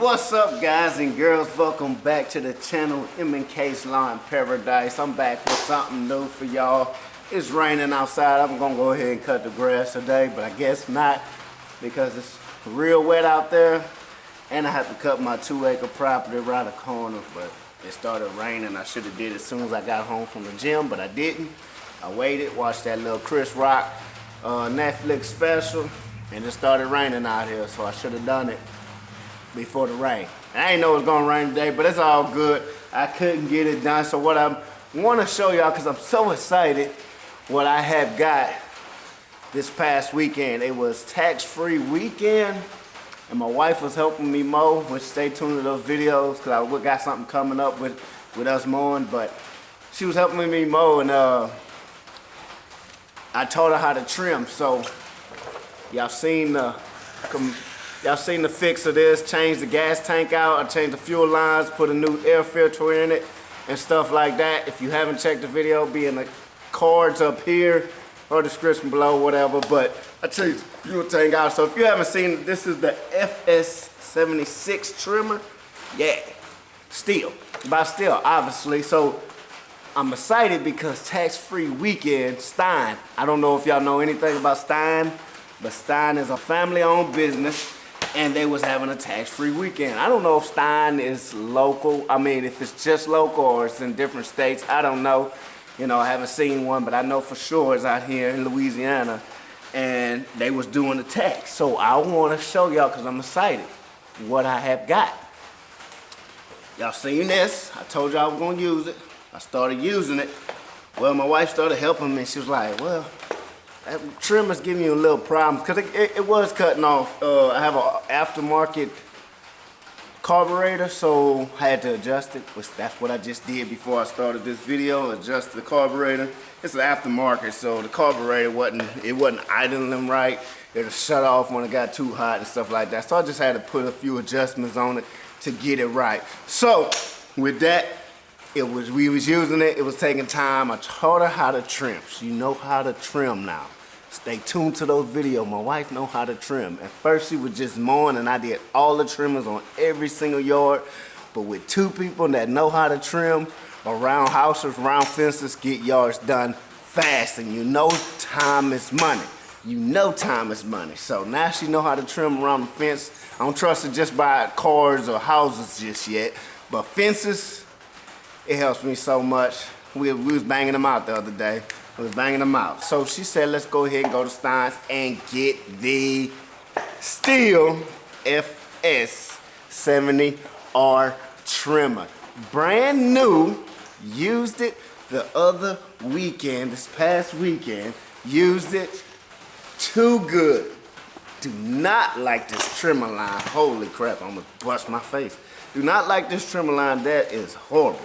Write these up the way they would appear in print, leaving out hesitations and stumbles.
What's up, guys and girls? Welcome back to the channel, M&K's Lawn Paradise. I'm back with something new for y'all. It's raining outside. I'm gonna go ahead and cut the grass today, but I guess not because it's real wet out there. And I have to cut my 2-acre property around the corner, but it started raining. I should have did it as soon as I got home from the gym, but I didn't. I waited, watched that little Chris Rock Netflix special, and it started raining out here, so I should have done it before the rain. I didn't know it was gonna rain today, but it's all good. I couldn't get it done. So what I want to show y'all, because I'm so excited, what I have got this past weekend. It was tax-free weekend, and my wife was helping me mow, which stay tuned to those videos, because I got something coming up with us mowing, but she was helping me mow, and I taught her how to trim. So y'all seen the fix of this, change the gas tank out, I changed the fuel lines, put a new air filter in it and stuff like that. If you haven't checked the video, be in the cards up here or description below, whatever, but I changed the fuel tank out. So if you haven't seen it, this is the FS76 trimmer. Yeah, Stihl, by Stihl, obviously. So I'm excited because tax-free weekend, Stihl. I don't know if y'all know anything about Stihl, but Stihl is a family-owned business, and they was having a tax-free weekend. I don't know if Stihl is local. I mean, if it's just local or it's in different states, I don't know. You know, I haven't seen one, but I know for sure it's out here in Louisiana, and they was doing the tax. So I want to show y'all, because I'm excited, what I have got. Y'all seen this? I told y'all I was going to use it. I started using it. Well, my wife started helping me. She was like, well, that trimmer's giving you a little problem, because it was cutting off. I have an aftermarket carburetor, so I had to adjust it, which that's what I just did before I started this video, adjust the carburetor. It's an aftermarket, so the carburetor wasn't idling right. It'll shut off when it got too hot and stuff like that. So I just had to put a few adjustments on it to get it right. So with that, we was using it, it was taking time. I taught her how to trim. She know how to trim now. Stay tuned to those videos. My wife know how to trim. At first she was just mowing, and I did all the trimmers on every single yard. But with two people that know how to trim around houses, around fences, get yards done fast. And you know time is money. You know time is money. So now she know how to trim around the fence. I don't trust her just by cars or houses just yet. But fences, it helps me so much. We was banging them out the other day. I was banging them out. So she said, let's go ahead and go to Stihl's and get the Stihl FS70R trimmer. Brand new. Used it the other weekend, this past weekend. Used it. Too good. Do not like this trimmer line. Holy crap, I'm gonna bust my face. Do not like this trimmer line. That is horrible.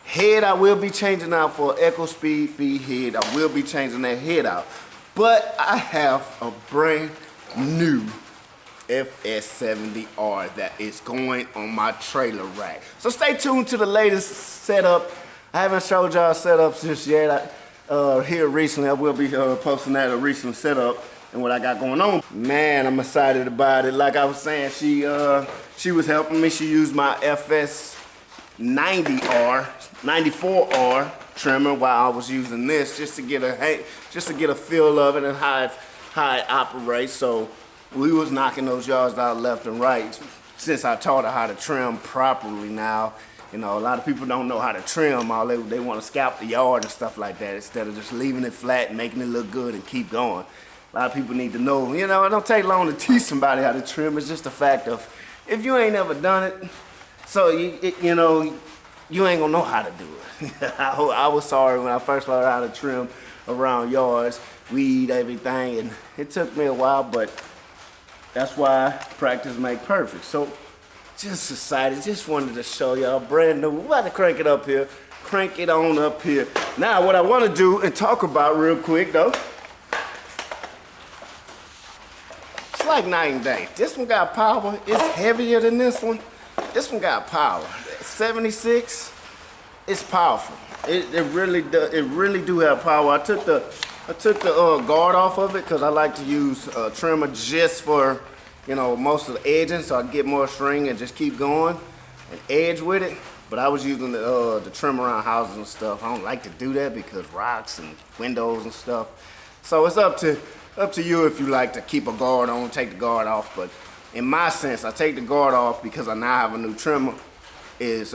Head I will be changing out for Echo Speed feed head. I will be changing that head out. But I have a brand new FS70R that is going on my trailer rack. So stay tuned to the latest setup. I haven't showed y'all setups just yet. Here recently, I will be posting that a recent setup and what I got going on. Man, I'm excited about it. Like I was saying, she was helping me. She used my FS94R trimmer while I was using this, just to get a feel of it and how it operates. So we was knocking those yards out left and right since I taught her how to trim properly. Now, you know, a lot of people don't know how to trim. They want to scalp the yard and stuff like that instead of just leaving it flat and making it look good and keep going. A lot of people need to know, you know, it don't take long to teach somebody how to trim. It's just a fact of, if you ain't never done it, so you know, you ain't gonna know how to do it. I was sorry when I first learned how to trim around yards, weed, everything, and it took me a while, but that's why practice make perfect. So just excited, just wanted to show y'all brand new. We're about to crank it up here, crank it on up here. Now what I want to do and talk about real quick though, it's like night and day. This one got power. It's heavier than this one. This one got power. 76, it's powerful. It really do have power. I took the guard off of it because I like to use a trimmer just for you know, most of the edging, so I can get more string and just keep going and edge with it. But I was using the trim around houses and stuff. I don't like to do that because rocks and windows and stuff. So it's up to you if you like to keep a guard on, take the guard off. But in my sense, I take the guard off because I now have a new trimmer. Is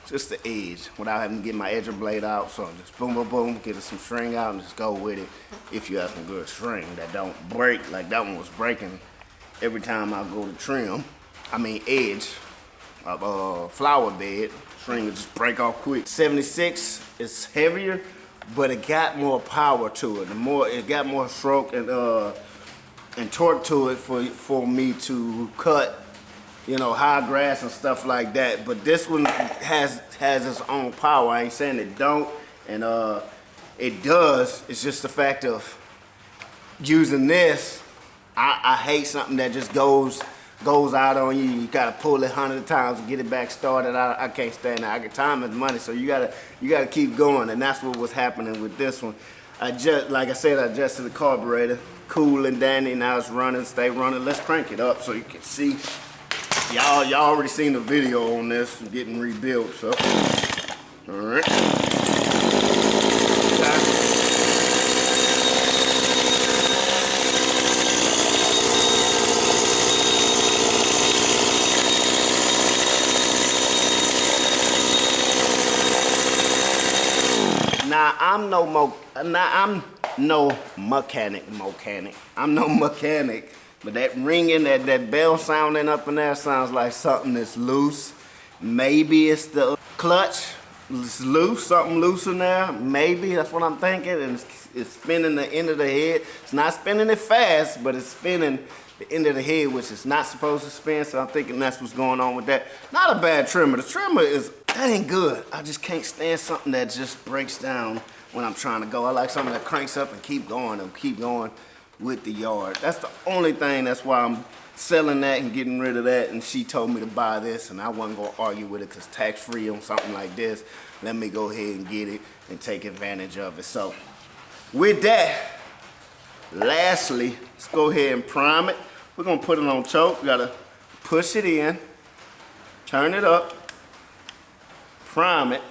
just the edge without having to get my edger blade out. So just boom, boom, boom, get some string out and just go with it. If you have some good string that don't break, like that one was breaking every time I go to trim. I mean edge of flower bed, string would just break off quick. 76 is heavier, but it got more power to it. It got more stroke and torque to it for me to cut, you know, high grass and stuff like that. But this one has its own power. I ain't saying it don't, and it does. It's just the fact of using this. I hate something that just goes out on you. You gotta pull it 100 times to get it back started. I can't stand that. Time is money, so you gotta keep going, and that's what was happening with this one. Like I said, I adjusted the carburetor, cool and dandy. Now it's running, stay running. Let's crank it up so you can see. Y'all already seen the video on this getting rebuilt, so all right. Okay. Now I'm no mechanic. I'm no mechanic, but that ringing, that bell sounding up in there sounds like something that's loose. Maybe it's the clutch. It's loose, something loose in there. Maybe that's what I'm thinking. And it's spinning the end of the head. It's not spinning it fast, but it's spinning the end of the head, which is not supposed to spin. So I'm thinking that's what's going on with that. Not a bad trimmer. The trimmer that ain't good. I just can't stand something that just breaks down when I'm trying to go. I like something that cranks up and keep going with the yard. That's the only thing. That's why I'm selling that and getting rid of that. And she told me to buy this, and I wasn't gonna argue with it because tax-free on something like this. Let me go ahead and get it and take advantage of it. So with that, lastly, let's go ahead and prime it. We're gonna put it on choke. We gotta push it in, turn it up, prime it.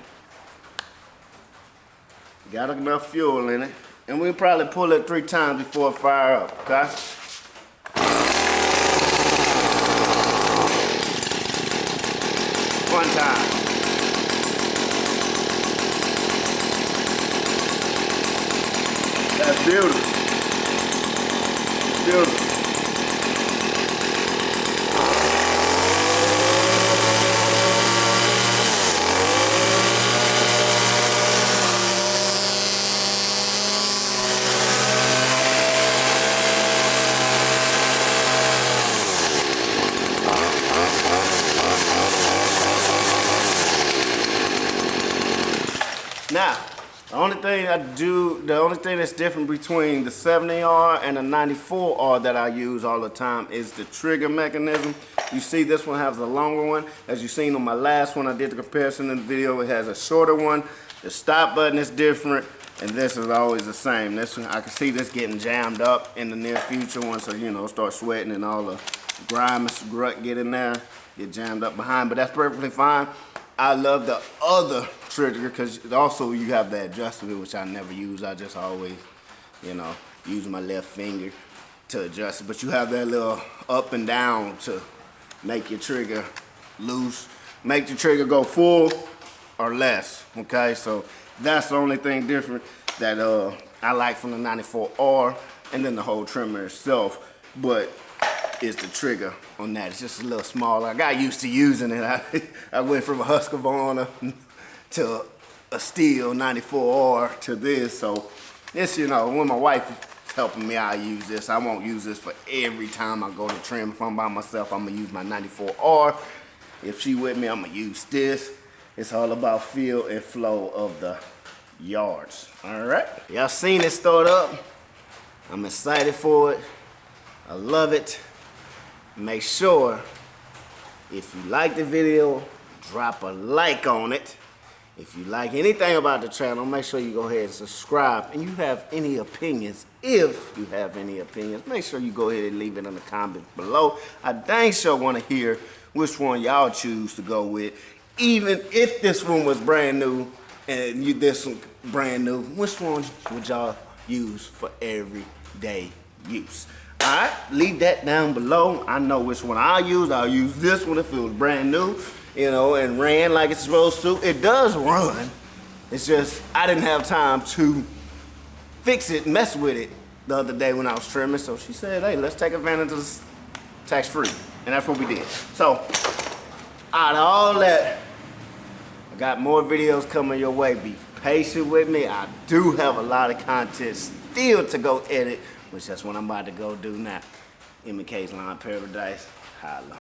Got enough fuel in it. And we'll probably pull it 3 times before it fire up, okay? One time. That's beautiful. Beautiful. Now, the only thing that's different between the 70R and the 94R that I use all the time is the trigger mechanism. You see this one has a longer one. As you seen on my last one, I did the comparison in the video. It has a shorter one. The stop button is different, and this is always the same. This one, I can see this getting jammed up in the near future once I, start sweating and all the grime and grunt get in there, get jammed up behind, but that's perfectly fine. I love the other trigger because also you have the adjustment, which I never use. I just always, use my left finger to adjust it. But you have that little up and down to make your trigger loose, make the trigger go full or less, okay? So that's the only thing different that I like from the 94R, and then the whole trimmer itself. But is the trigger on that. It's just a little smaller. I got used to using it. I went from a Husqvarna to a Stihl 94R to this. So this, when my wife is helping me, I use this. I won't use this for every time I go to trim. If I'm by myself, I'm gonna use my 94R. If she with me, I'm gonna use this. It's all about feel and flow of the yards. All right. Y'all seen it start up. I'm excited for it. I love it. Make sure, if you like the video, drop a like on it. If you like anything about the channel, make sure you go ahead and subscribe. And you have any opinions, if you have any opinions, make sure you go ahead and leave it in the comments below. I dang sure want to hear which one y'all choose to go with. Even if this one was brand new and this one brand new, which one would y'all use for everyday use? Alright, leave that down below. I know which one I'll use. I'll use this one if it was brand new, you know, and ran like it's supposed to. It does run. It's just I didn't have time to fix it, mess with it the other day when I was trimming. So she said, hey, let's take advantage of this tax-free. And that's what we did. So, out of all that, I got more videos coming your way. Be patient with me. I do have a lot of content still to go edit, which that's what I'm about to go do now. MK's Lawn Paradise. Holla.